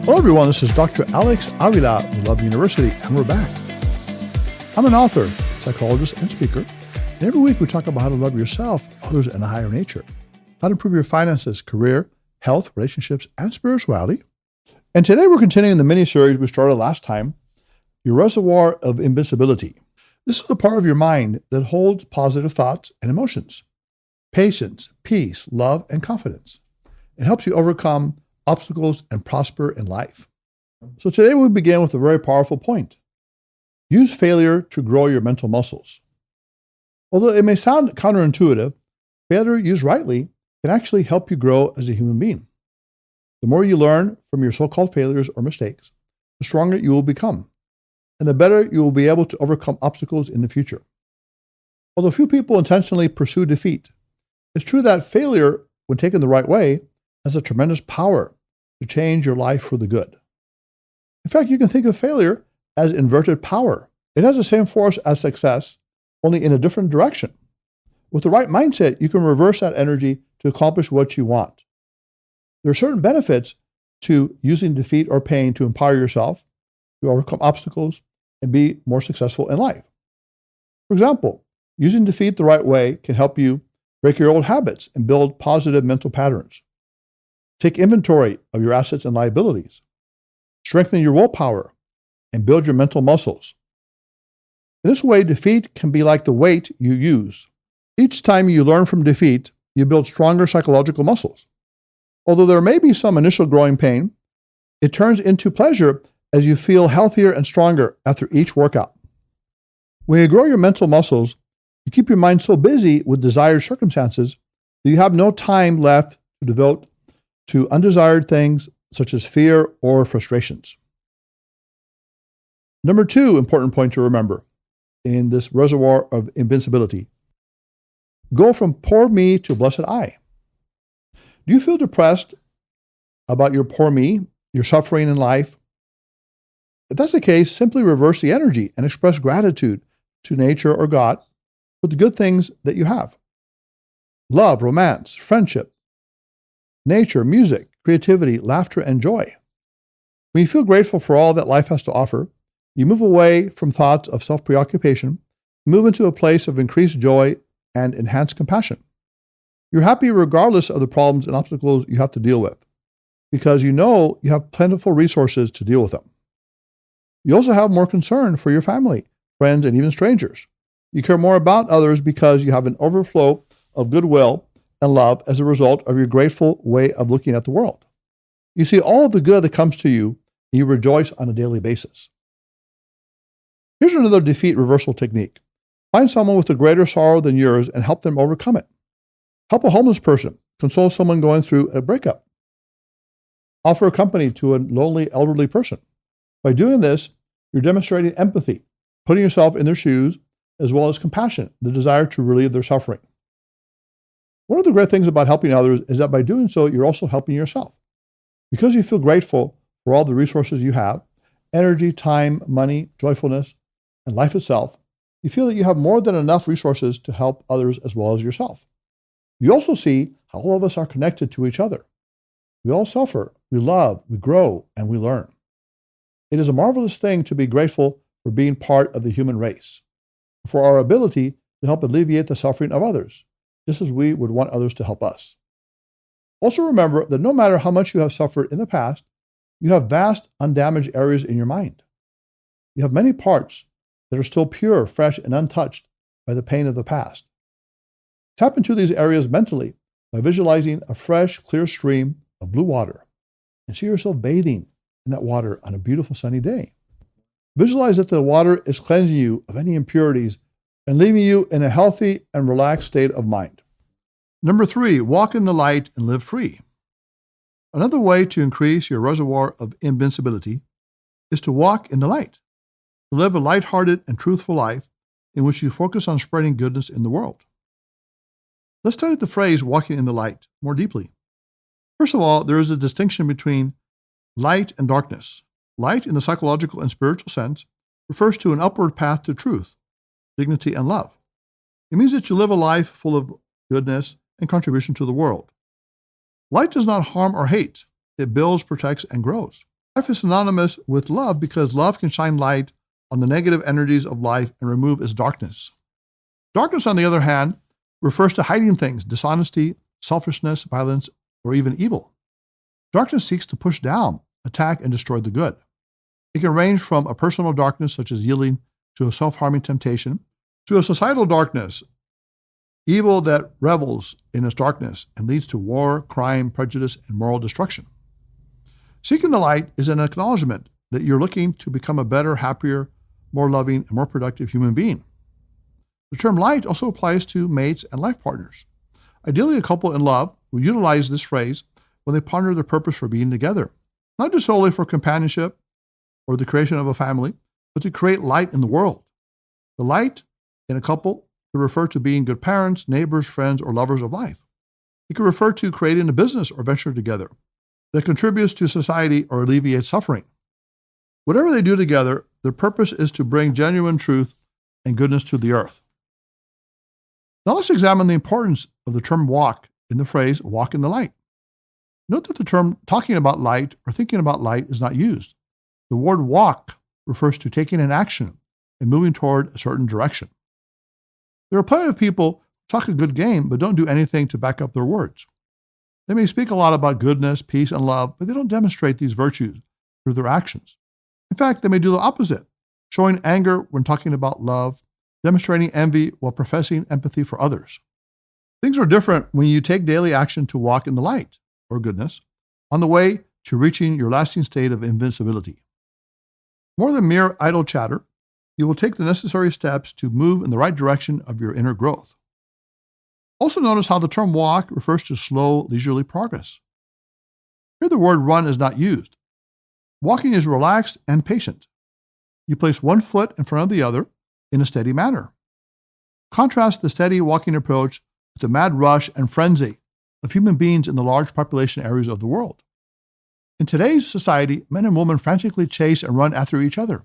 Hello everyone, this is Dr. Alex Avila with Love University, and we're back. I'm an author, psychologist, and speaker, and every week we talk about how to love yourself, others, and a higher nature, how to improve your finances, career, health, relationships, and spirituality. And today we're continuing the mini-series we started last time, your Reservoir of Invincibility. This is the part of your mind that holds positive thoughts and emotions, patience, peace, love, and confidence. It helps you overcome obstacles and prosper in life. So today we begin with a very powerful point. Use failure to grow your mental muscles. Although it may sound counterintuitive, failure used rightly can actually help you grow as a human being. The more you learn from your so-called failures or mistakes, the stronger you will become, and the better you will be able to overcome obstacles in the future. Although few people intentionally pursue defeat, it's true that failure, when taken the right way, has a tremendous power to change your life for the good. In fact, you can think of failure as inverted power. It has the same force as success, only in a different direction. With the right mindset, you can reverse that energy to accomplish what you want. There are certain benefits to using defeat or pain to empower yourself, to overcome obstacles, and be more successful in life. For example, using defeat the right way can help you break your old habits and build positive mental patterns. Take inventory of your assets and liabilities. Strengthen your willpower and build your mental muscles. In this way, defeat can be like the weight you use. Each time you learn from defeat, you build stronger psychological muscles. Although there may be some initial growing pain, it turns into pleasure as you feel healthier and stronger after each workout. When you grow your mental muscles, you keep your mind so busy with desired circumstances that you have no time left to devote to undesired things such as fear or frustrations. Number 2 important point to remember in this reservoir of invincibility. Go from poor me to blessed I. Do you feel depressed about your poor me, your suffering in life? If that's the case, simply reverse the energy and express gratitude to nature or God for the good things that you have. Love, romance, friendship, nature, music, creativity, laughter, and joy. When you feel grateful for all that life has to offer, you move away from thoughts of self-preoccupation, move into a place of increased joy and enhanced compassion. You're happy regardless of the problems and obstacles you have to deal with, because you know you have plentiful resources to deal with them. You also have more concern for your family, friends, and even strangers. You care more about others because you have an overflow of goodwill and love as a result of your grateful way of looking at the world. You see all of the good that comes to you, and you rejoice on a daily basis. Here's another defeat reversal technique. Find someone with a greater sorrow than yours and help them overcome it. Help a homeless person. Console someone going through a breakup. Offer company to a lonely elderly person. By doing this, you're demonstrating empathy, putting yourself in their shoes, as well as compassion, the desire to relieve their suffering. One of the great things about helping others is that by doing so, you're also helping yourself. Because you feel grateful for all the resources you have, energy, time, money, joyfulness, and life itself, you feel that you have more than enough resources to help others as well as yourself. You also see how all of us are connected to each other. We all suffer, we love, we grow, and we learn. It is a marvelous thing to be grateful for being part of the human race, for our ability to help alleviate the suffering of others, just as we would want others to help us. Also remember that no matter how much you have suffered in the past, you have vast, undamaged areas in your mind. You have many parts that are still pure, fresh, and untouched by the pain of the past. Tap into these areas mentally by visualizing a fresh, clear stream of blue water and see yourself bathing in that water on a beautiful sunny day. Visualize that the water is cleansing you of any impurities and leaving you in a healthy and relaxed state of mind. Number 3, walk in the light and live free. Another way to increase your reservoir of invincibility is to walk in the light, to live a lighthearted and truthful life in which you focus on spreading goodness in the world. Let's study the phrase walking in the light more deeply. First of all, there is a distinction between light and darkness. Light, in the psychological and spiritual sense, refers to an upward path to truth, dignity, and love. It means that you live a life full of goodness and contribution to the world. Light does not harm or hate. It builds, protects, and grows. Life is synonymous with love because love can shine light on the negative energies of life and remove its darkness. Darkness, on the other hand, refers to hiding things, dishonesty, selfishness, violence, or even evil. Darkness seeks to push down, attack, and destroy the good. It can range from a personal darkness, such as yielding to a self-harming temptation, to a societal darkness, evil that revels in its darkness and leads to war, crime, prejudice, and moral destruction. Seeking the light is an acknowledgement that you're looking to become a better, happier, more loving, and more productive human being. The term light also applies to mates and life partners. Ideally, a couple in love will utilize this phrase when they ponder their purpose for being together, not just solely for companionship or the creation of a family, but to create light in the world. The light in a couple can refer to being good parents, neighbors, friends, or lovers of life. It can refer to creating a business or venture together that contributes to society or alleviates suffering. Whatever they do together, their purpose is to bring genuine truth and goodness to the earth. Now let's examine the importance of the term walk in the phrase walk in the light. Note that the term talking about light or thinking about light is not used. The word walk refers to taking an action and moving toward a certain direction. There are plenty of people who talk a good game but don't do anything to back up their words. They may speak a lot about goodness, peace, and love, but they don't demonstrate these virtues through their actions. In fact, they may do the opposite, showing anger when talking about love, demonstrating envy while professing empathy for others. Things are different when you take daily action to walk in the light, or goodness, on the way to reaching your lasting state of invincibility. More than mere idle chatter, you will take the necessary steps to move in the right direction of your inner growth. Also notice how the term walk refers to slow, leisurely progress. Here the word run is not used. Walking is relaxed and patient. You place one foot in front of the other in a steady manner. Contrast the steady walking approach with the mad rush and frenzy of human beings in the large population areas of the world. In today's society, men and women frantically chase and run after each other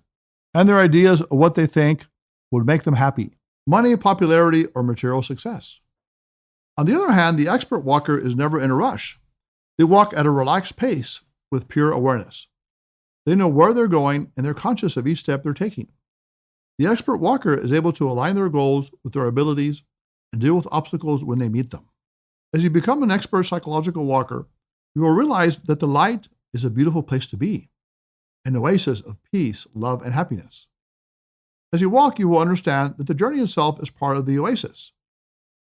and their ideas of what they think would make them happy: money, popularity, or material success. On the other hand, the expert walker is never in a rush. They walk at a relaxed pace with pure awareness. They know where they're going and they're conscious of each step they're taking. The expert walker is able to align their goals with their abilities and deal with obstacles when they meet them. As you become an expert psychological walker, you will realize that the light is a beautiful place to be, an oasis of peace, love, and happiness. As you walk, you will understand that the journey itself is part of the oasis.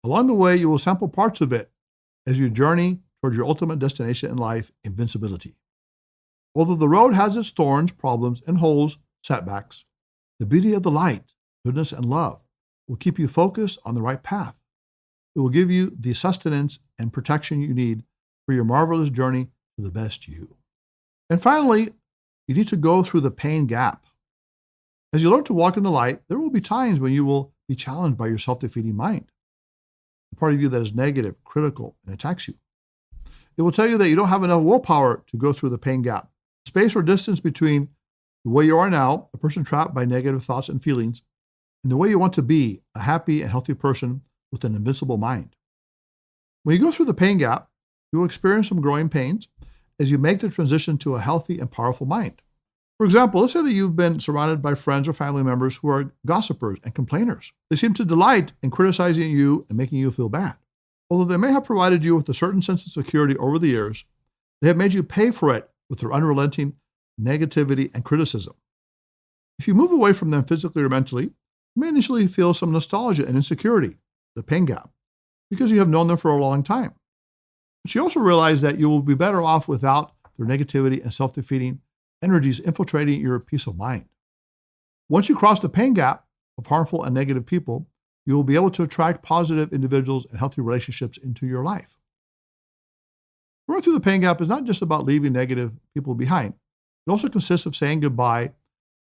Along the way, you will sample parts of it as you journey toward your ultimate destination in life, invincibility. Although the road has its thorns, problems, and holes, setbacks, the beauty of the light, goodness, and love will keep you focused on the right path. It will give you the sustenance and protection you need for your marvelous journey to the best you. And finally, you need to go through the pain gap. As you learn to walk in the light, there will be times when you will be challenged by your self-defeating mind, the part of you that is negative, critical, and attacks you. It will tell you that you don't have enough willpower to go through the pain gap. Space or distance between the way you are now, a person trapped by negative thoughts and feelings, and the way you want to be, a happy and healthy person with an invincible mind. When you go through the pain gap, you will experience some growing pains as you make the transition to a healthy and powerful mind. For example, let's say that you've been surrounded by friends or family members who are gossipers and complainers. They seem to delight in criticizing you and making you feel bad. Although they may have provided you with a certain sense of security over the years, they have made you pay for it with their unrelenting negativity and criticism. If you move away from them physically or mentally, you may initially feel some nostalgia and insecurity, the pain gap, because you have known them for a long time. But you also realize that you will be better off without their negativity and self-defeating energies infiltrating your peace of mind. Once you cross the pain gap of harmful and negative people, you will be able to attract positive individuals and healthy relationships into your life. Going through the pain gap is not just about leaving negative people behind. It also consists of saying goodbye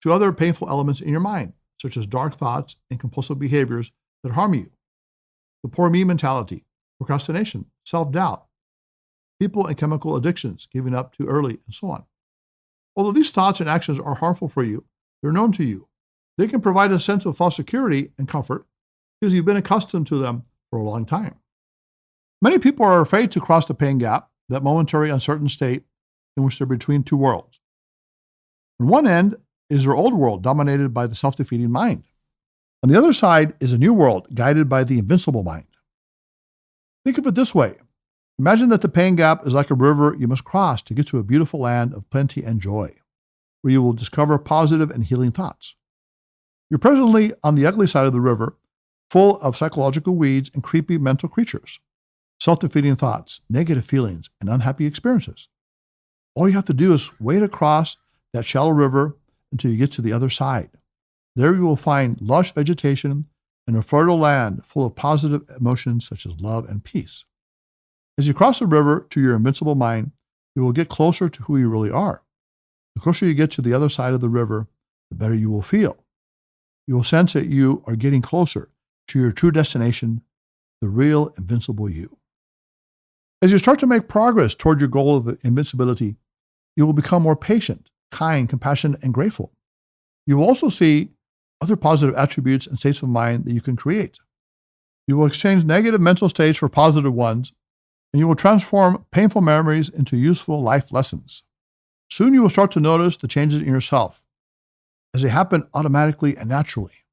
to other painful elements in your mind, such as dark thoughts and compulsive behaviors that harm you. The poor me mentality, procrastination, self-doubt, people and chemical addictions, giving up too early, and so on. Although these thoughts and actions are harmful for you, they're known to you. They can provide a sense of false security and comfort because you've been accustomed to them for a long time. Many people are afraid to cross the pain gap, that momentary uncertain state in which they're between two worlds. On one end is your old world dominated by the self-defeating mind. On the other side is a new world guided by the invincible mind. Think of it this way. Imagine that the pain gap is like a river you must cross to get to a beautiful land of plenty and joy, where you will discover positive and healing thoughts. You're presently on the ugly side of the river, full of psychological weeds and creepy mental creatures, self-defeating thoughts, negative feelings, and unhappy experiences. All you have to do is wade across that shallow river until you get to the other side. There you will find lush vegetation and a fertile land full of positive emotions such as love and peace. As you cross the river to your invincible mind, you will get closer to who you really are. The closer you get to the other side of the river, the better you will feel. You will sense that you are getting closer to your true destination, the real invincible you. As you start to make progress toward your goal of invincibility, you will become more patient, kind, compassionate, and grateful. You will also see other positive attributes and states of mind that you can create. You will exchange negative mental states for positive ones, and you will transform painful memories into useful life lessons. Soon you will start to notice the changes in yourself as they happen automatically and naturally.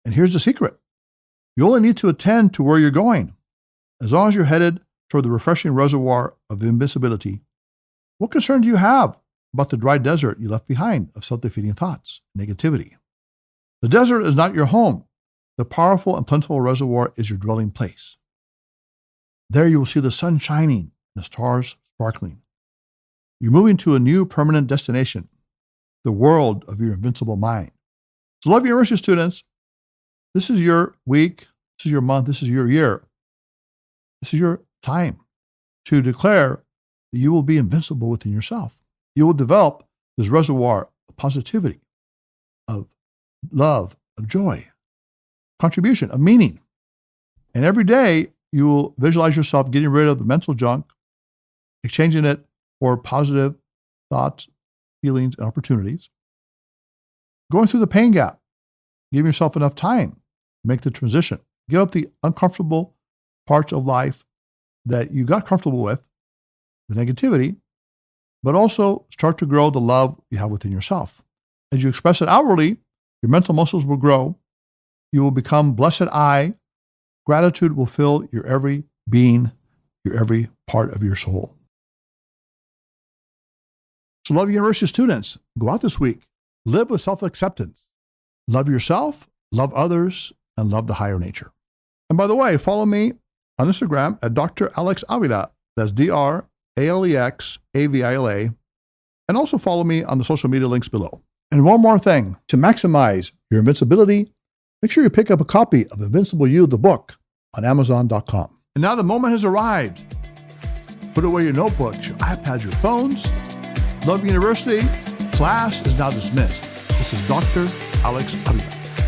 And here's the secret. You only need to attend to where you're going. As long as you're headed toward the refreshing reservoir of invincibility, what concern do you have about the dry desert you left behind of self-defeating thoughts, negativity? The desert is not your home. The powerful and plentiful reservoir is your dwelling place. There you will see the sun shining and the stars sparkling. You're moving to a new permanent destination, the world of your invincible mind. So, love your university students. This is your week, this is your month, this is your year. This is your time to declare that you will be invincible within yourself. You will develop this reservoir of positivity, of love, of joy, contribution, of meaning. And every day you will visualize yourself getting rid of the mental junk, exchanging it for positive thoughts, feelings, and opportunities. Going through the pain gap, giving yourself enough time to make the transition. Give up the uncomfortable parts of life that you got comfortable with, the negativity, but also start to grow the love you have within yourself. As you express it outwardly, your mental muscles will grow. You will become blessed I. Gratitude will fill your every being, your every part of your soul. So love university students. Go out this week. Live with self-acceptance. Love yourself, love others, and love the higher nature. And by the way, follow me on Instagram at Dr. Alex Avila. That's DrAlexAvila. And also follow me on the social media links below. And one more thing, to maximize your invincibility, make sure you pick up a copy of Invincible You, the book, on Amazon.com. And now the moment has arrived. Put away your notebooks, your iPads, your phones. Love University, class is now dismissed. This is Dr. Alex Avila.